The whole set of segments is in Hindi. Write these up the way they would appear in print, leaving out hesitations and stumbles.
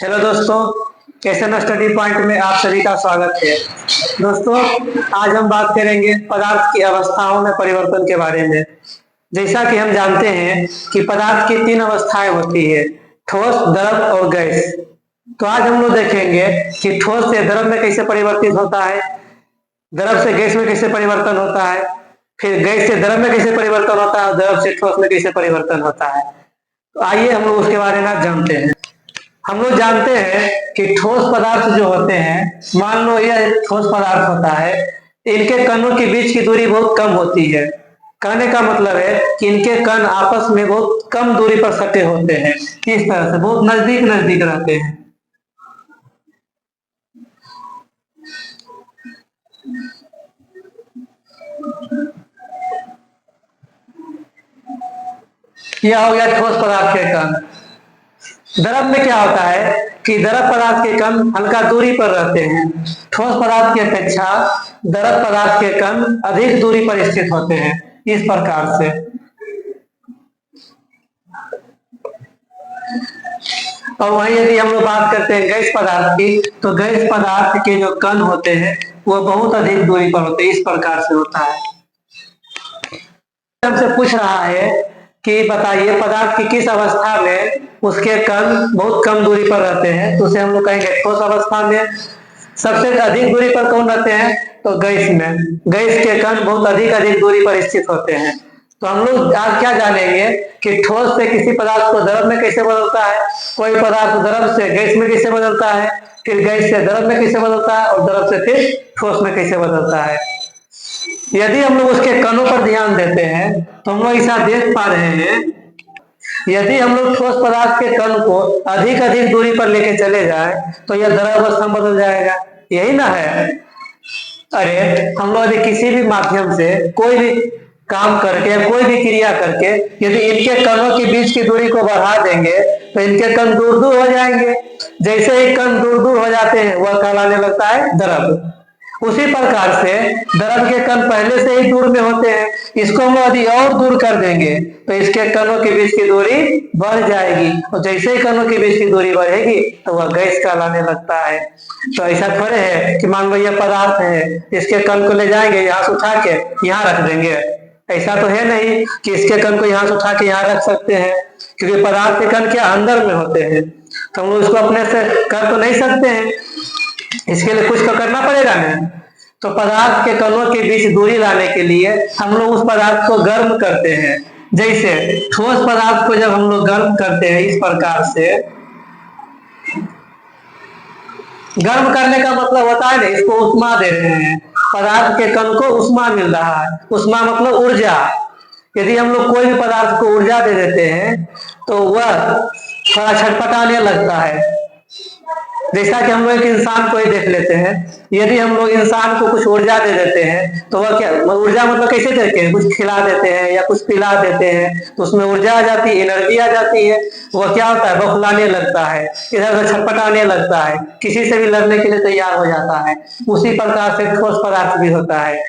हेलो दोस्तों, एसएम स्टडी पॉइंट में आप सभी का स्वागत है। दोस्तों, आज हम बात करेंगे पदार्थ की अवस्थाओं में परिवर्तन के बारे में। जैसा कि हम जानते हैं कि पदार्थ की तीन अवस्थाएं होती है, ठोस, द्रव और गैस। तो आज हम लोग देखेंगे कि ठोस से द्रव में कैसे परिवर्तित होता है, द्रव से गैस में कैसे परिवर्तन होता है, फिर गैस से द्रव में कैसे परिवर्तन होता है और द्रव से ठोस में कैसे परिवर्तन होता है। तो आइए हम लोग उसके बारे में जानते हैं। हम लोग जानते हैं कि ठोस पदार्थ जो होते हैं, मान लो यह एक ठोस पदार्थ होता है, इनके कणों के बीच की दूरी बहुत कम होती है। कहने का मतलब है कि इनके कण आपस में बहुत कम दूरी पर सटे होते हैं, इस तरह से बहुत नजदीक नजदीक रहते हैं। यह हो गया ठोस पदार्थ के कण। द्रव में क्या होता है कि द्रव पदार्थ के कण हल्का दूरी पर रहते हैं। ठोस पदार्थ की अपेक्षा द्रव पदार्थ के कण अधिक दूरी पर स्थित होते हैं, इस प्रकार से। और वहीं यदि हम लोग बात करते हैं गैस पदार्थ की, तो गैस पदार्थ के जो कण होते हैं वो बहुत अधिक दूरी पर होते हैं, इस प्रकार से होता है। हमसे पूछ रहा है कि बताइए पदार्थ की किस अवस्था में उसके कण बहुत कम दूरी पर रहते हैं, तो उसे हम लोग कहेंगे ठोस अवस्था में। सबसे अधिक दूरी पर कौन रहते हैं, तो गैस में। गैस के कण बहुत अधिक अधिक दूरी पर स्थित होते हैं। तो हम लोग आज क्या जानेंगे कि ठोस से किसी पदार्थ को द्रव में कैसे बदलता है, कोई पदार्थ द्रव से गैस में कैसे बदलता है, फिर गैस से द्रव में कैसे बदलता है और द्रव से फिर ठोस में कैसे बदलता है। यदि हम लोग उसके कणों पर ध्यान देते हैं तो हम लोग ऐसा देख पा रहे हैं, यदि हम लोग ठोस पदार्थ के कण को अधिक अधिक दूरी पर लेके चले जाए तो यह द्रव अवस्था में बदल जाएगा, यही ना है। अरे हम लोग यदि किसी भी माध्यम से कोई भी काम करके या कोई भी क्रिया करके यदि इनके कणों के बीच की दूरी को बढ़ा देंगे तो इनके कण दूर दूर हो जाएंगे। जैसे ही कण दूर दूर हो जाते हैं वह कहलाने लगता है द्रव। उसी प्रकार से द्रव के कण पहले से ही दूर में होते हैं, इसको हम यदि और दूर कर देंगे तो इसके कणों के बीच की दूरी बढ़ जाएगी, और जैसे ही कणों के बीच की दूरी बढ़ेगी तो वह गैस कहलाने लगता है। तो ऐसा थोड़े है कि मान लो यह पदार्थ है, इसके कण को ले जाएंगे यहाँ से उठा के यहाँ रख देंगे, ऐसा तो है नहीं कि इसके कण को यहाँ से उठा के यहाँ रख सकते हैं, क्योंकि पदार्थ के कण क्या अंदर में होते हैं, तो हम लोग इसको अपने से कर तो नहीं सकते हैं, इसके लिए कुछ तो करना पड़ेगा ना। तो पदार्थ के कणों के बीच दूरी लाने के लिए हम लोग उस पदार्थ को गर्म करते हैं। जैसे ठोस पदार्थ को जब हम लोग गर्म करते हैं इस प्रकार से, गर्म करने का मतलब होता है ना, इसको उष्मा दे रहे हैं, पदार्थ के कण को उष्मा मिल रहा है। उष्मा मतलब ऊर्जा। यदि हम लोग कोई भी पदार्थ को ऊर्जा दे देते हैं तो वह थोड़ा छटपटाने लगता है। जैसा कि हम लोग एक इंसान को ही देख लेते हैं, यदि हम लोग इंसान को कुछ ऊर्जा दे देते हैं तो वह क्या, ऊर्जा मतलब कैसे देते हैं, कुछ खिला देते हैं या कुछ पिला देते हैं तो उसमें ऊर्जा आ जाती है, एनर्जी आ जाती है। वह क्या होता है, बौखलाने लगता है, इधर उधर छटपटाने लगता है, किसी से भी लड़ने के लिए तैयार हो जाता है। उसी प्रकार से ठोस पदार्थ भी होता है।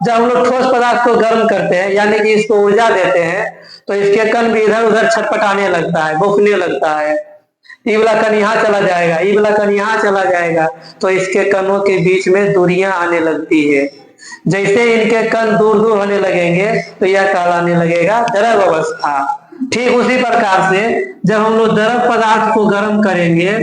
जब हम लोग ठोस पदार्थ को गर्म करते हैं यानी कि इसको ऊर्जा देते हैं तो इसके कण भी इधर उधर छटपटाने लगता है, बौखने लगता है। ई वाला कण यहाँ चला जाएगा, ई वाला कण यहाँ चला जाएगा, तो इसके कणों के बीच में दूरियां आने लगती है। जैसे इनके कण दूर दूर होने लगेंगे तो यह कहलाने लगेगा द्रव अवस्था। ठीक उसी प्रकार से जब हम लोग द्रव पदार्थ को गर्म करेंगे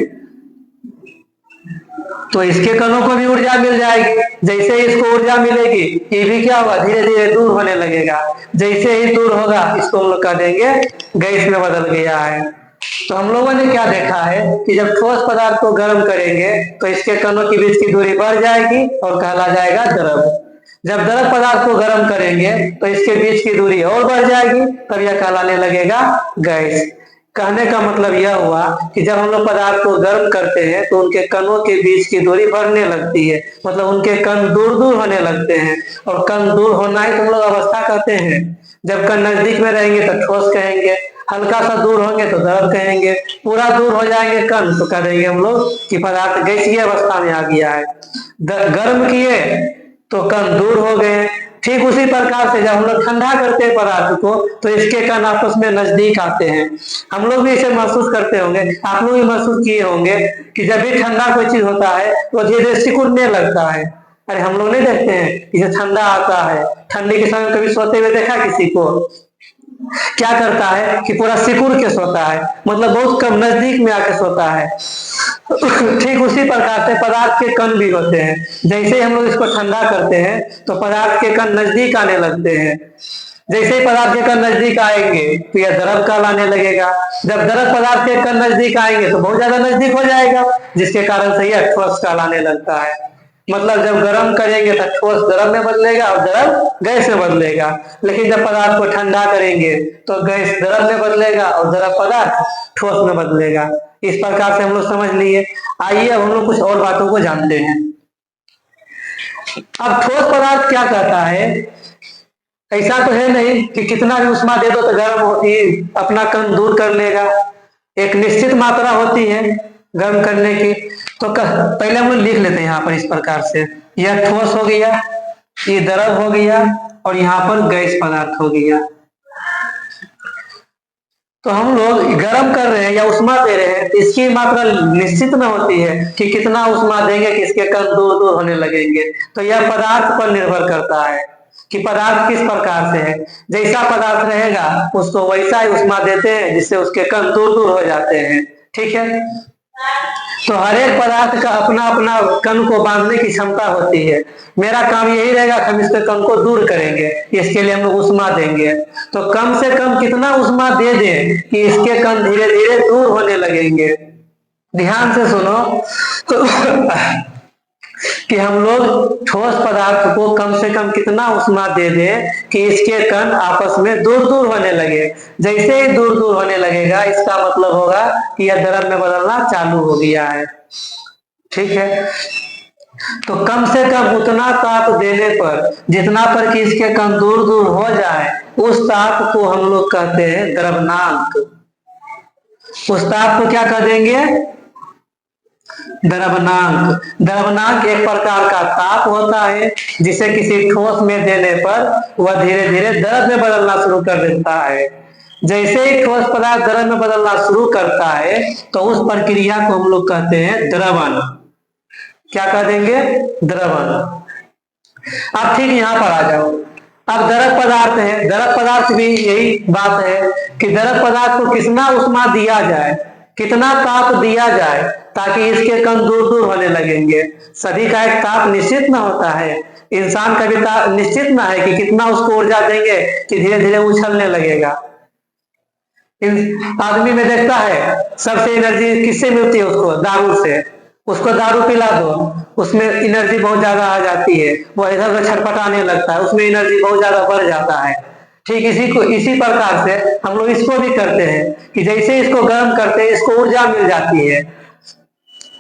तो इसके कणों को भी ऊर्जा मिल जाएगी। जैसे ही इसको ऊर्जा मिलेगी ये भी क्या होगा, धीरे धीरे दूर होने लगेगा। जैसे ही दूर होगा इसको हम लोग कह देंगे गैस में बदल गया है। तो हम लोगों ने क्या देखा है कि जब ठोस पदार्थ को गर्म करेंगे तो इसके कणों के बीच की दूरी बढ़ जाएगी और कहला जाएगा द्रव। जब द्रव पदार्थ को गर्म करेंगे तो इसके बीच की दूरी और बढ़ जाएगी, तब यह कहलाने लगेगा गैस। कहने का मतलब यह हुआ कि जब हम लोग पदार्थ को गर्म करते हैं तो उनके कणों के बीच की दूरी बढ़ने लगती है, मतलब उनके कण दूर दूर होने लगते हैं, और कण दूर होना ही तो हम लोग अवस्था कहते हैं। जब कण नजदीक में रहेंगे तो ठोस कहेंगे, हल्का सा दूर होंगे तो द्रव कहेंगे, पूरा दूर हो जाएंगे कण तो कह देंगे हम लोग कि पदार्थ गैसीय अवस्था में आ गया है। गर्म किए तो कण दूर हो गए, ठीक उसी प्रकार से जब हम लोग ठंडा करते हैं पदार्थ को तो इसके कण आपस में नजदीक आते हैं। हम लोग भी इसे महसूस करते होंगे, आप लोग भी महसूस किए होंगे कि जब भी ठंडा कोई चीज होता है तो धीरे धीरे सिकुड़ने लगता है। अरे हम लोग नहीं देखते हैं कि जब ठंडा आता है, ठंडी के समय कभी सोते हुए देखा किसी को? क्या करता है कि पूरा सिकुड़ के सोता है, मतलब बहुत कम नजदीक में आके सोता है। ठीक उसी प्रकार से पदार्थ के कण भी होते हैं। जैसे हम लोग इसको ठंडा करते हैं तो पदार्थ के कण नजदीक आने लगते हैं। जैसे ही पदार्थ के कण नजदीक आएंगे तो यह द्रव कहलाने लगेगा। जब द्रव पदार्थ के कण नजदीक आएंगे तो बहुत ज्यादा नजदीक हो जाएगा, जिसके कारण से यह ठोस कहलाने लगता है। मतलब जब गर्म करेंगे तो ठोस द्रव में बदलेगा और द्रव गैस में बदलेगा, लेकिन जब पदार्थ को ठंडा करेंगे तो गैस द्रव में बदलेगा और द्रव पदार्थ ठोस में बदलेगा। इस प्रकार से हम लोग समझ लिए। आइए अब हम लोग कुछ और बातों को जानते हैं। अब ठोस पदार्थ क्या कहता है? ऐसा तो है नहीं कि कितना भी उष्मा दे दो तो गर्म होती अपना कण दूर कर लेगा। एक निश्चित मात्रा होती है गर्म करने की। तो पहले हम लोग लिख लेते हैं यहाँ पर इस प्रकार से, यह ठोस हो गया, ये द्रव हो गया और यहाँ पर गैस पदार्थ हो गया। तो हम लोग गर्म कर रहे हैं या उष्मा दे रहे हैं तो इसकी मात्रा निश्चित न होती है कि कितना उष्मा देंगे कि इसके कण दूर दूर होने लगेंगे। तो यह पदार्थ पर निर्भर करता है कि पदार्थ किस प्रकार से है। जैसा पदार्थ रहेगा उसको वैसा ही उष्मा देते हैं जिससे उसके कण दूर दूर हो जाते हैं। ठीक है, तो हर एक पदार्थ का अपना अपना कण को बांधने की क्षमता होती है। मेरा काम यही रहेगा कि हम इसके कण को दूर करेंगे, इसके लिए हम लोग उष्मा देंगे। तो कम से कम कितना उष्मा दे दें कि इसके कण धीरे धीरे दूर होने लगेंगे। ध्यान से सुनो तो कि हम लोग ठोस पदार्थ को कम से कम कितना उष्मा दे दें कि इसके कण आपस में दूर दूर होने लगे। जैसे ही दूर दूर होने लगेगा इसका मतलब होगा कि यह द्रव में बदलना चालू हो गया है। ठीक है, तो कम से कम उतना ताप देने पर जितना पर कि इसके कण दूर दूर हो जाए उस ताप को हम लोग कहते हैं द्रवनांक। उस ताप को क्या कह देंगे? द्रवनांक। द्रवनांक एक प्रकार का ताप होता है जिसे किसी ठोस में देने पर वह धीरे धीरे द्रव में बदलना शुरू कर देता है। जैसे ही ठोस पदार्थ द्रव में बदलना शुरू करता है तो उस प्रक्रिया को हम लोग कहते हैं द्रवण। क्या कह देंगे? द्रवण। अब ठीक यहाँ पर आ जाओ। अब द्रव पदार्थ है, द्रव पदार्थ भी यही बात है कि द्रव पदार्थ को कितना उष्मा दिया जाए, कितना ताप दिया जाए ताकि इसके कण दूर दूर होने लगेंगे। सभी का एक ताप निश्चित न होता है, इंसान का भी ताप निश्चित ना है कि कितना उसको ऊर्जा देंगे कि धीरे धीरे उछलने लगेगा। आदमी में देखता है सबसे एनर्जी किससे मिलती है? उसको दारू से। उसको दारू पिला दो, उसमें एनर्जी बहुत ज्यादा आ जाती है, वो इधर उधर छटपटाने लगता है, उसमें एनर्जी बहुत ज्यादा बढ़ जाता है। ठीक इसी प्रकार से हम लोग इसको भी करते हैं कि जैसे इसको गर्म करते हैं इसको ऊर्जा मिल जाती है।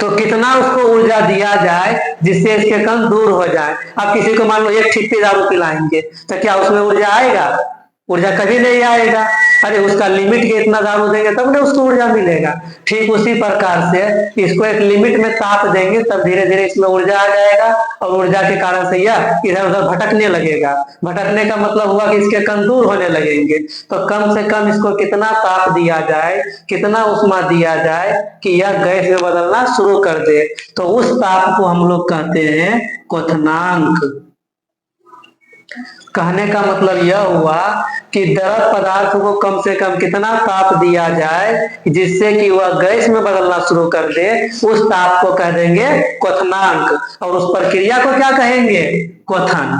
तो कितना उसको ऊर्जा दिया जाए जिससे इसके कण दूर हो जाए। अब किसी को मान लो एक ठिप्पी दारू पिलाएंगे तो क्या उसमें ऊर्जा आएगा? ऊर्जा कभी नहीं आएगा। अरे उसका लिमिट के इतना दारू देंगे तब ना उसको ऊर्जा मिलेगा। ठीक उसी प्रकार से इसको एक लिमिट में ताप देंगे तब धीरे धीरे इसमें ऊर्जा आ जाएगा और ऊर्जा के कारण से यह इधर उधर भटकने लगेगा। भटकने का मतलब हुआ कि इसके कण दूर होने लगेंगे। तो कम से कम इसको कितना ताप दिया जाए, कितना उष्मा दिया जाए कि यह गैस में बदलना शुरू कर दे, तो उस ताप को हम लोग कहते हैं क्वथनांक। कहने का मतलब यह हुआ कि द्रव पदार्थ को कम से कम कितना ताप दिया जाए जिससे कि वह गैस में बदलना शुरू कर दे, उस ताप को कह देंगे क्वथनांक। और उस प्रक्रिया को क्या कहेंगे? क्वथन।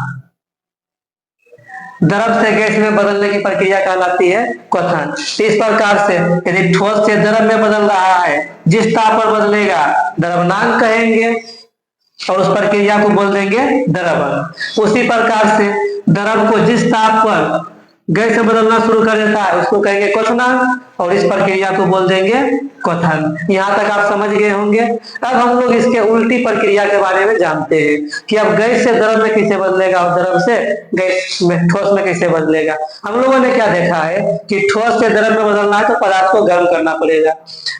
द्रव से गैस में बदलने की प्रक्रिया कहलाती है क्वथन। इस प्रकार से यदि ठोस से द्रव में बदल रहा है, जिस ताप पर बदलेगा द्रवनांक कहेंगे और उस प्रक्रिया को बोल देंगे द्रवण। उसी प्रकार से द्रव को जिस ताप पर गैस में बदलना शुरू कर देता है उसको कहेंगे क्वथनांक और इस प्रक्रिया को बोल देंगे क्वथन। यहाँ तक आप समझ गए होंगे। अब हम लोग इसके उल्टी प्रक्रिया के बारे में जानते हैं कि अब गैस से द्रव में कैसे बदलेगा और द्रव से गैस में ठोस में कैसे बदलेगा। हम लोगों ने क्या देखा है कि ठोस से द्रव में बदलना है तो पदार्थ को गर्म करना पड़ेगा,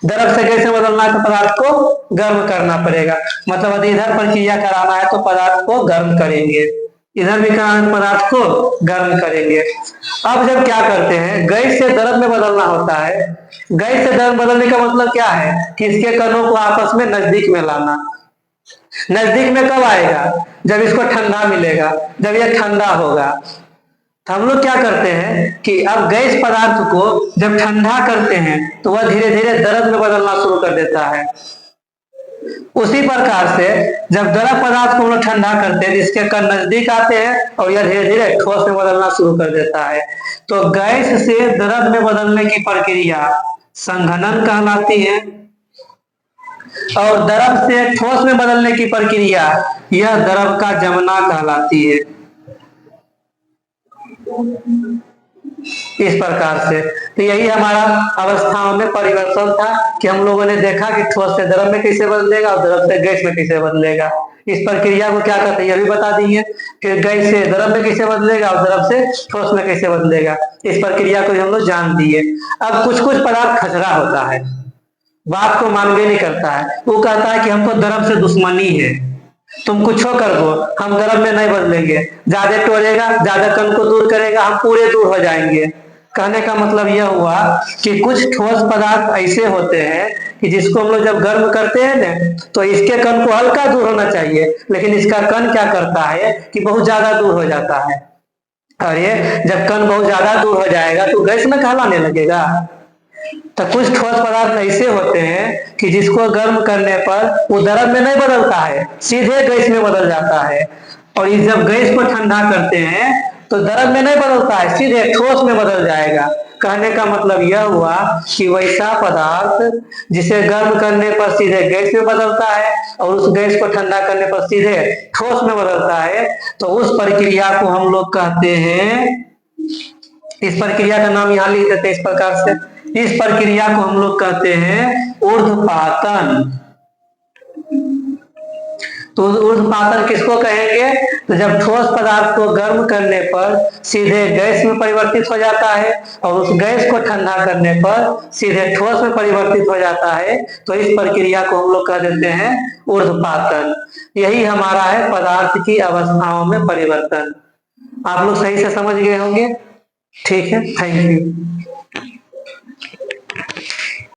द्रव से गैस में बदलना है तो पदार्थ को गर्म करना पड़ेगा। मतलब यदि इधर प्रक्रिया कराना है तो पदार्थ को गर्म करेंगे। इधर भी पदार्थ को गर्म करेंगे। अब जब क्या करते हैं, गैस से द्रव में बदलना होता है। गैस से द्रव बदलने का मतलब क्या है कि इसके कणों को आपस में नजदीक में लाना। नजदीक में कब आएगा, जब इसको ठंडा मिलेगा, जब यह ठंडा होगा। तो हम लोग क्या करते हैं कि अब गैस पदार्थ को जब ठंडा करते हैं तो वह धीरे धीरे द्रव में बदलना शुरू कर देता है। उसी प्रकार से जब द्रव पदार्थ को हम लोग ठंडा करते हैं, जिसके कण नजदीक आते हैं और यह धीरे धीरे ठोस में बदलना शुरू कर देता है। तो गैस से द्रव में बदलने की प्रक्रिया संघनन कहलाती है, और द्रव से ठोस में बदलने की प्रक्रिया यह द्रव का जमना कहलाती है। इस प्रकार से तो यही हमारा अवस्थाओं में परिवर्तन था कि हम लोगों ने देखा कि ठोस से द्रव में कैसे बदलेगा और द्रव से गैस में कैसे बदलेगा। इस प्रक्रिया को क्या कहते हैं यह भी बता दिए, फिर गैस से द्रव में कैसे बदलेगा और द्रव से ठोस में कैसे बदलेगा। इस प्रक्रिया को हम लोग जान दिए। अब कुछ कुछ पदार्थ खचरा होता है, बात को मान भी नहीं करता है। वो कहता है कि हमको द्रव से दुश्मनी है, तुम कुछ कर दो, हम द्रव में नहीं बदलेंगे। ज्यादा टोरेगा, ज्यादा कण को दूर करेगा, हम पूरे दूर हो जाएंगे। कहने का मतलब यह हुआ कि कुछ ठोस पदार्थ ऐसे होते हैं कि जिसको हम लोग जब गर्म करते हैं ना, तो इसके कण को हल्का दूर होना चाहिए, लेकिन इसका कण क्या करता है कि बहुत ज्यादा दूर हो जाता है। और ये जब कण बहुत ज्यादा दूर हो जाएगा तो गैस में कहलाने लगेगा। तो कुछ ठोस पदार्थ ऐसे होते हैं कि जिसको गर्म करने पर वो द्रव में नहीं बदलता है, सीधे गैस में बदल जाता है। और ये जब गैस को ठंडा करते हैं तो द्रव में नहीं बदलता है, सीधे ठोस में बदल जाएगा। कहने का मतलब यह हुआ कि वैसा पदार्थ जिसे गर्म करने पर सीधे गैस में बदलता है और उस गैस को ठंडा करने पर सीधे ठोस में बदलता है, तो उस प्रक्रिया को हम लोग कहते हैं, इस प्रक्रिया का नाम यहां लिख देते हैं इस प्रकार से, इस प्रक्रिया को हम लोग कहते हैं ऊर्ध्वपातन। तो ऊर्ध्वपातन किसको कहेंगे, तो जब ठोस पदार्थ को गर्म करने पर सीधे गैस में परिवर्तित हो जाता है और उस गैस को ठंडा करने पर सीधे ठोस में परिवर्तित हो जाता है, तो इस प्रक्रिया को हम लोग कह देते हैं ऊर्ध्वपातन। यही हमारा है पदार्थ की अवस्थाओं में परिवर्तन। आप लोग सही से समझ गए होंगे। ठीक है, थैंक यू।